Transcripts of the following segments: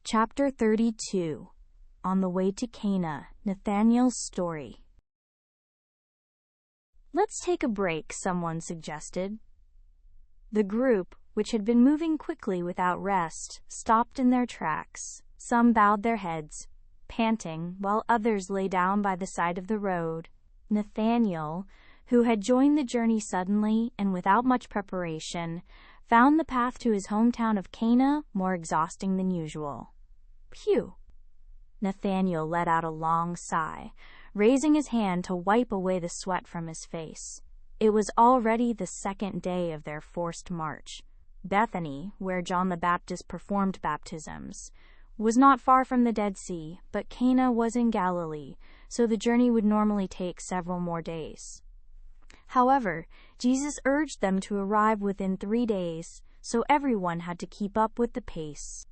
Chapter 32. On the way to Cana, Nathanael's story. "Let's take a break," someone suggested. The group, which had been moving quickly without rest, stopped in their tracks. Some bowed their heads, panting, while others lay down by the side of the road. Nathanael, who had joined the journey suddenly and without much preparation, found the path to his hometown of Cana more exhausting than usual. "Phew!" Nathanael let out a long sigh, raising his hand to wipe away the sweat from his face. It was already the second day of their forced march. Bethany, where John the Baptist performed baptisms, was not far from the Dead Sea, but Cana was in Galilee, so the journey would normally take several more days. However, Jesus urged them to arrive within 3 days, so everyone had to keep up with the pace.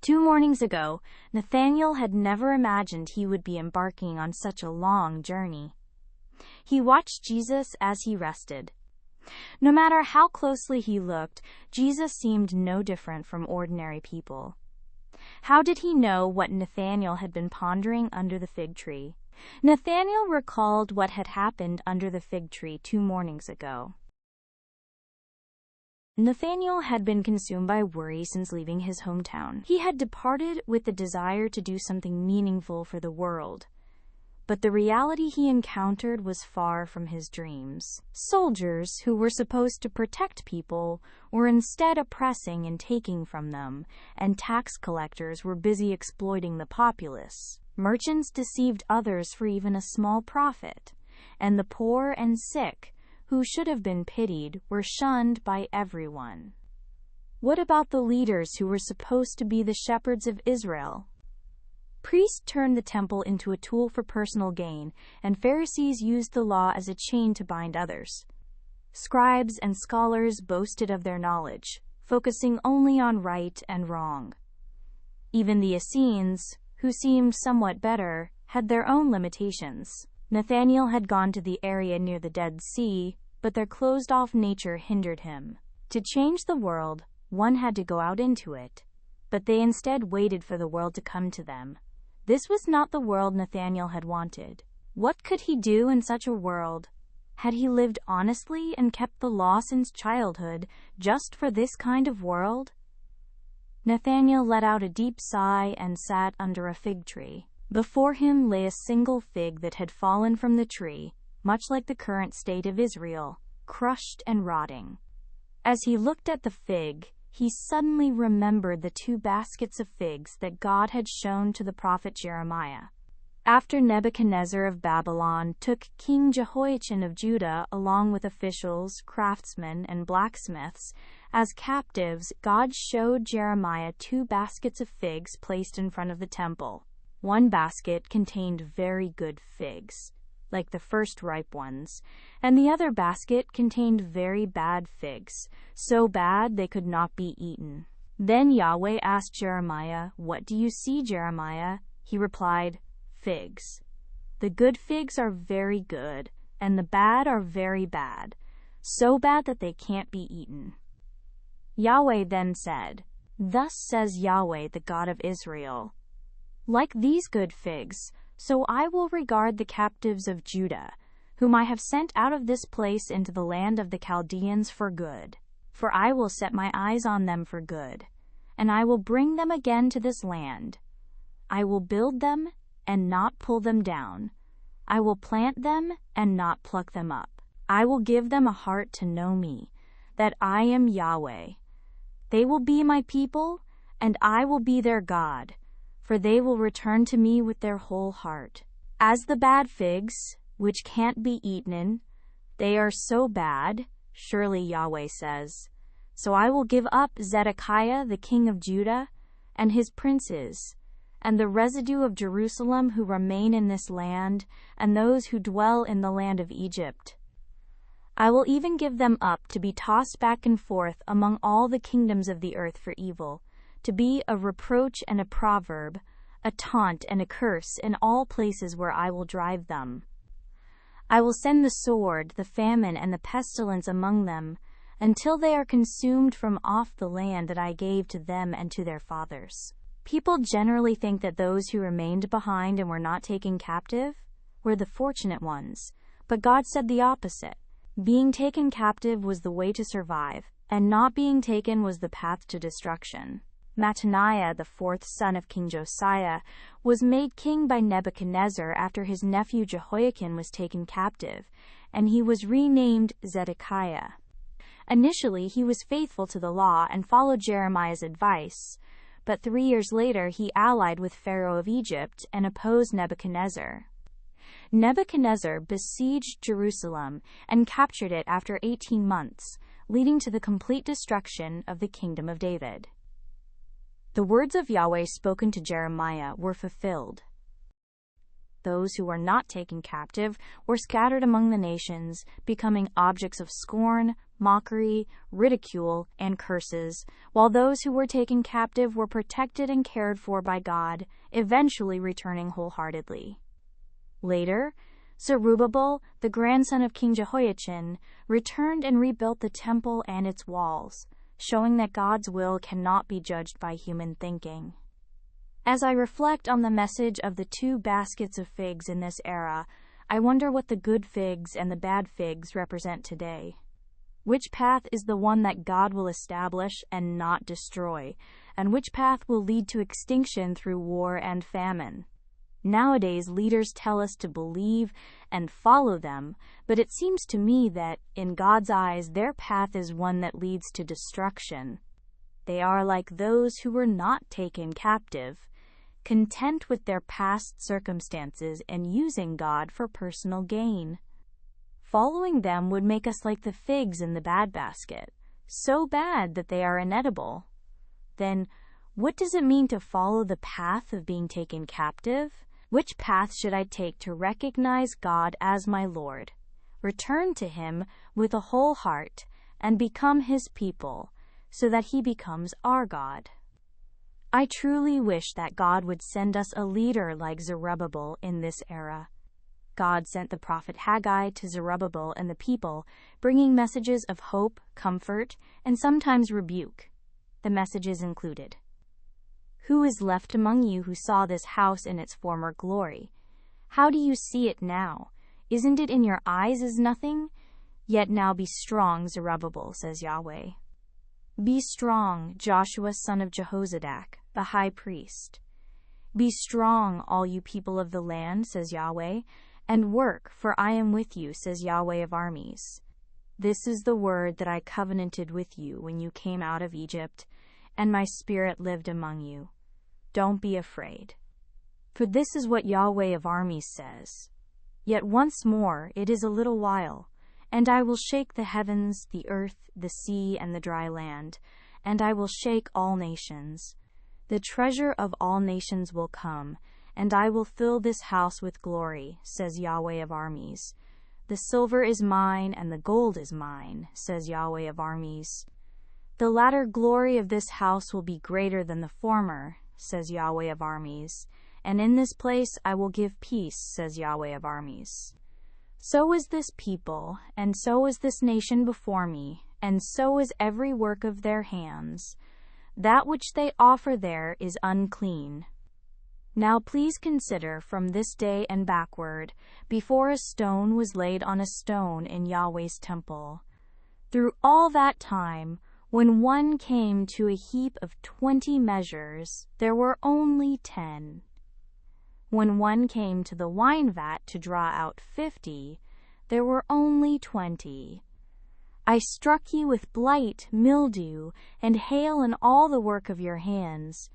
2 mornings ago, Nathanael had never imagined he would be embarking on such a long journey. He watched Jesus as he rested. No matter how closely he looked, Jesus seemed no different from ordinary people. How did he know what Nathanael had been pondering under the fig tree? Nathanael recalled what had happened under the fig tree 2 mornings ago. Nathanael had been consumed by worry since leaving his hometown. He had departed with the desire to do something meaningful for the world. But the reality he encountered was far from his dreams. Soldiers, who were supposed to protect people, were instead oppressing and taking from them, and tax collectors were busy exploiting the populace. Merchants deceived others for even a small profit, and the poor and sick, who should have been pitied, were shunned by everyone. What about the leaders who were supposed to be the shepherds of Israel? Priests turned the temple into a tool for personal gain, and Pharisees used the law as a chain to bind others. Scribes and scholars boasted of their knowledge, focusing only on right and wrong. Even the Essenes, who seemed somewhat better, had their own limitations. Nathanael had gone to the area near the Dead Sea, but their closed-off nature hindered him. To change the world, one had to go out into it, but they instead waited for the world to come to them. This was not the world Nathanael had wanted. What could he do in such a world? Had he lived honestly and kept the law since childhood, just for this kind of world? Nathanael let out a deep sigh and sat under a fig tree. Before him lay a single fig that had fallen from the tree, much like the current state of Israel, crushed and rotting. As he looked at the fig, he suddenly remembered the 2 baskets of figs that God had shown to the prophet Jeremiah. After Nebuchadnezzar of Babylon took King Jehoiachin of Judah along with officials, craftsmen, and blacksmiths as captives, God showed Jeremiah 2 baskets of figs placed in front of the temple. One basket contained very good figs, like the first ripe ones, and the other basket contained very bad figs, so bad they could not be eaten. Then Yahweh asked Jeremiah, "What do you see, Jeremiah?" He replied, "Figs. The good figs are very good, and the bad are very bad, so bad that they can't be eaten." Yahweh then said, "Thus says Yahweh, the God of Israel, like these good figs, so I will regard the captives of Judah, whom I have sent out of this place into the land of the Chaldeans for good. For I will set my eyes on them for good, and I will bring them again to this land. I will build them and not pull them down. I will plant them and not pluck them up. I will give them a heart to know me, that I am Yahweh. They will be my people, and I will be their God, for they will return to me with their whole heart. As the bad figs, which can't be eaten, they are so bad, surely Yahweh says. So I will give up Zedekiah the king of Judah, and his princes, and the residue of Jerusalem who remain in this land, and those who dwell in the land of Egypt. I will even give them up to be tossed back and forth among all the kingdoms of the earth for evil, to be a reproach and a proverb, a taunt and a curse in all places where I will drive them. I will send the sword, the famine, and the pestilence among them, until they are consumed from off the land that I gave to them and to their fathers. People generally think that those who remained behind and were not taken captive were the fortunate ones, but God said the opposite. Being taken captive was the way to survive, and not being taken was the path to destruction. Nathanael, the fourth son of King Josiah, was made king by Nebuchadnezzar after his nephew Jehoiakim was taken captive, and he was renamed Zedekiah. Initially, he was faithful to the law and followed Jeremiah's advice, but 3 years later he allied with Pharaoh of Egypt and opposed Nebuchadnezzar. Nebuchadnezzar besieged Jerusalem and captured it after 18 months, leading to the complete destruction of the kingdom of David. The words of Yahweh spoken to Jeremiah were fulfilled. Those who were not taken captive were scattered among the nations, becoming objects of scorn, mockery, ridicule, and curses, while those who were taken captive were protected and cared for by God, eventually returning wholeheartedly. Later, Zerubbabel, the grandson of King Jehoiachin, returned and rebuilt the temple and its walls, showing that God's will cannot be judged by human thinking. As I reflect on the message of the 2 baskets of figs in this era, I wonder what the good figs and the bad figs represent today. Which path is the one that God will establish and not destroy, and which path will lead to extinction through war and famine? Nowadays, leaders tell us to believe and follow them, but it seems to me that, in God's eyes, their path is one that leads to destruction. They are like those who were not taken captive, content with their past circumstances and using God for personal gain. Following them would make us like the figs in the bad basket, so bad that they are inedible. Then, what does it mean to follow the path of being taken captive? Which path should I take to recognize God as my Lord, return to Him with a whole heart, and become His people, so that He becomes our God? I truly wish that God would send us a leader like Zerubbabel in this era. God sent the prophet Haggai to Zerubbabel and the people, bringing messages of hope, comfort, and sometimes rebuke. The messages included: "Who is left among you who saw this house in its former glory? How do you see it now? Isn't it in your eyes as nothing? Yet now be strong, Zerubbabel, says Yahweh. Be strong, Joshua son of Jehozadak, the high priest. Be strong, all you people of the land, says Yahweh, and work, for I am with you, says Yahweh of armies. This is the word that I covenanted with you when you came out of Egypt, and my spirit lived among you. Don't be afraid. For this is what Yahweh of armies says. Yet once more it is a little while, and I will shake the heavens, the earth, the sea, and the dry land, and I will shake all nations. The treasure of all nations will come, and I will fill this house with glory, says Yahweh of armies. The silver is mine, and the gold is mine, says Yahweh of armies. The latter glory of this house will be greater than the former, says Yahweh of armies. And in this place I will give peace, says Yahweh of armies. So is this people, and so is this nation before me, and so is every work of their hands. That which they offer there is unclean. Now please consider from this day and backward, before a stone was laid on a stone in Yahweh's temple. Through all that time, when one came to a heap of 20 measures, there were only 10. When one came to the wine vat to draw out 50, there were only 20. I struck you with blight, mildew, and hail and all the work of your hands,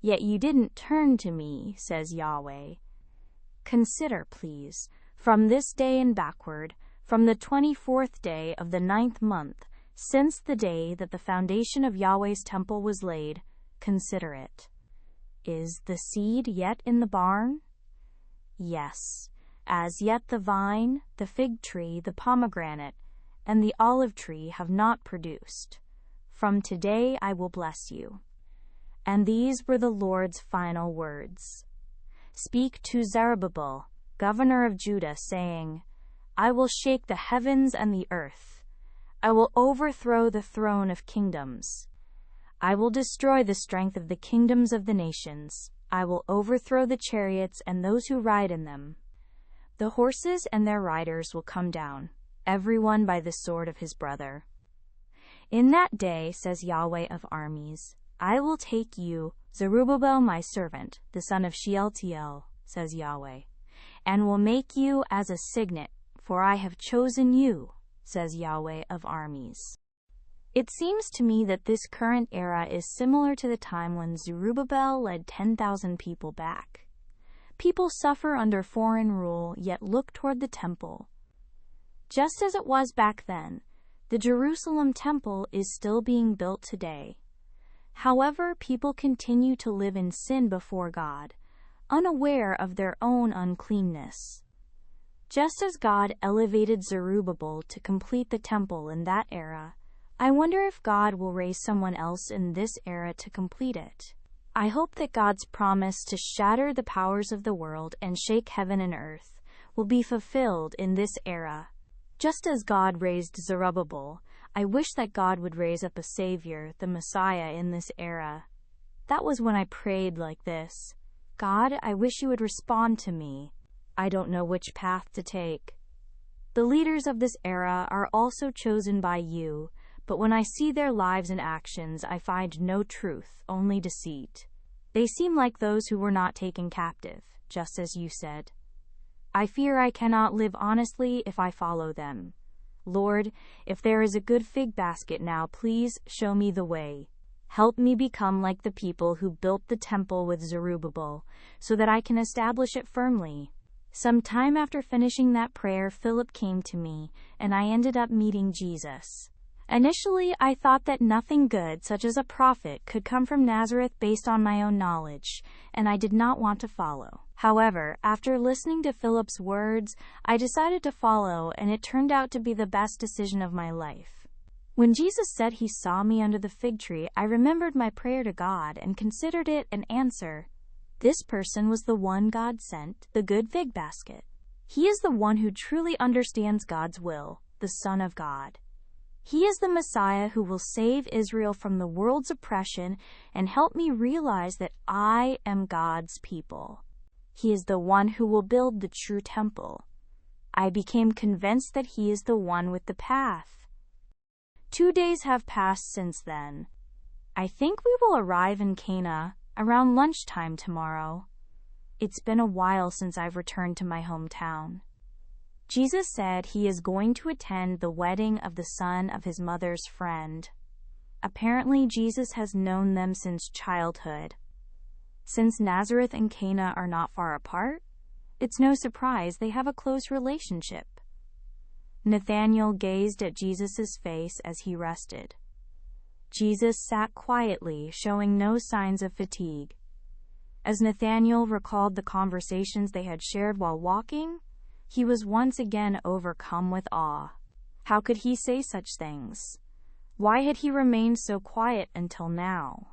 yet you didn't turn to me, says Yahweh. Consider, please, from this day and backward, from the 24th day of the 9th month, since the day that the foundation of Yahweh's temple was laid, consider it. Is the seed yet in the barn? Yes, as yet the vine, the fig tree, the pomegranate, and the olive tree have not produced. From today I will bless you. And these were the Lord's final words. Speak to Zerubbabel, governor of Judah, saying, I will shake the heavens and the earth. I will overthrow the throne of kingdoms. I will destroy the strength of the kingdoms of the nations. I will overthrow the chariots and those who ride in them. The horses and their riders will come down, everyone by the sword of his brother. In that day, says Yahweh of armies, I will take you, Zerubbabel my servant, the son of Shealtiel, says Yahweh, and will make you as a signet, for I have chosen you, says Yahweh of armies. It seems to me that this current era is similar to the time when Zerubbabel led 10,000 people back. People suffer under foreign rule, yet look toward the temple. Just as it was back then, the Jerusalem temple is still being built today. However, people continue to live in sin before God, unaware of their own uncleanness. Just as God elevated Zerubbabel to complete the temple in that era, I wonder if God will raise someone else in this era to complete it. I hope that God's promise to shatter the powers of the world and shake heaven and earth will be fulfilled in this era. Just as God raised Zerubbabel, I wish that God would raise up a Savior, the Messiah, in this era. That was when I prayed like this: God, I wish you would respond to me. I don't know which path to take. The leaders of this era are also chosen by you, but when I see their lives and actions, I find no truth, only deceit. They seem like those who were not taken captive, just as you said. I fear I cannot live honestly if I follow them. Lord, if there is a good fig basket now, please show me the way. Help me become like the people who built the temple with Zerubbabel, so that I can establish it firmly. Some time after finishing that prayer, Philip came to me, and I ended up meeting Jesus. Initially, I thought that nothing good, such as a prophet, could come from Nazareth based on my own knowledge, and I did not want to follow. However, after listening to Philip's words, I decided to follow, and it turned out to be the best decision of my life. When Jesus said he saw me under the fig tree, I remembered my prayer to God and considered it an answer. This person was the one God sent, the good fig basket. He is the one who truly understands God's will, the Son of God. He is the Messiah who will save Israel from the world's oppression and help me realize that I am God's people. He is the one who will build the true temple. I became convinced that he is the one with the path. 2 days have passed since then. I think we will arrive in Cana around lunchtime tomorrow. It's been a while since I've returned to my hometown. Jesus said he is going to attend the wedding of the son of his mother's friend. Apparently, Jesus has known them since childhood. Since Nazareth and Cana are not far apart, it's no surprise they have a close relationship. Nathanael gazed at Jesus' face as he rested. Jesus sat quietly, showing no signs of fatigue. As Nathanael recalled the conversations they had shared while walking, he was once again overcome with awe. How could he say such things? Why had he remained so quiet until now?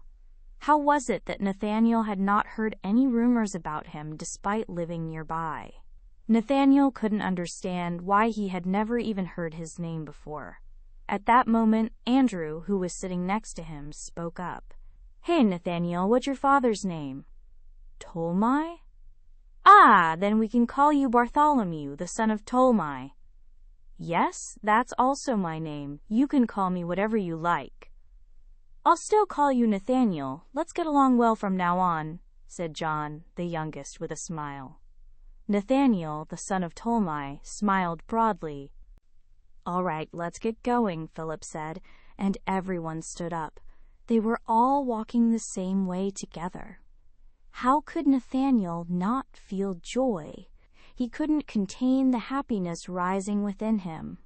How was it that Nathanael had not heard any rumors about him despite living nearby? Nathanael couldn't understand why he had never even heard his name before. At that moment, Andrew, who was sitting next to him, spoke up. "Hey, Nathanael, what's your father's name?" "Ptolemy?" "Ah, then we can call you Bartholomew, the son of Ptolemy." "Yes, that's also my name. You can call me whatever you like." "I'll still call you Nathanael. Let's get along well from now on," said John, the youngest, with a smile. Nathanael, the son of Ptolemy, smiled broadly. "All right, let's get going," Philip said, and everyone stood up. They were all walking the same way together. How could Nathanael not feel joy? He couldn't contain the happiness rising within him.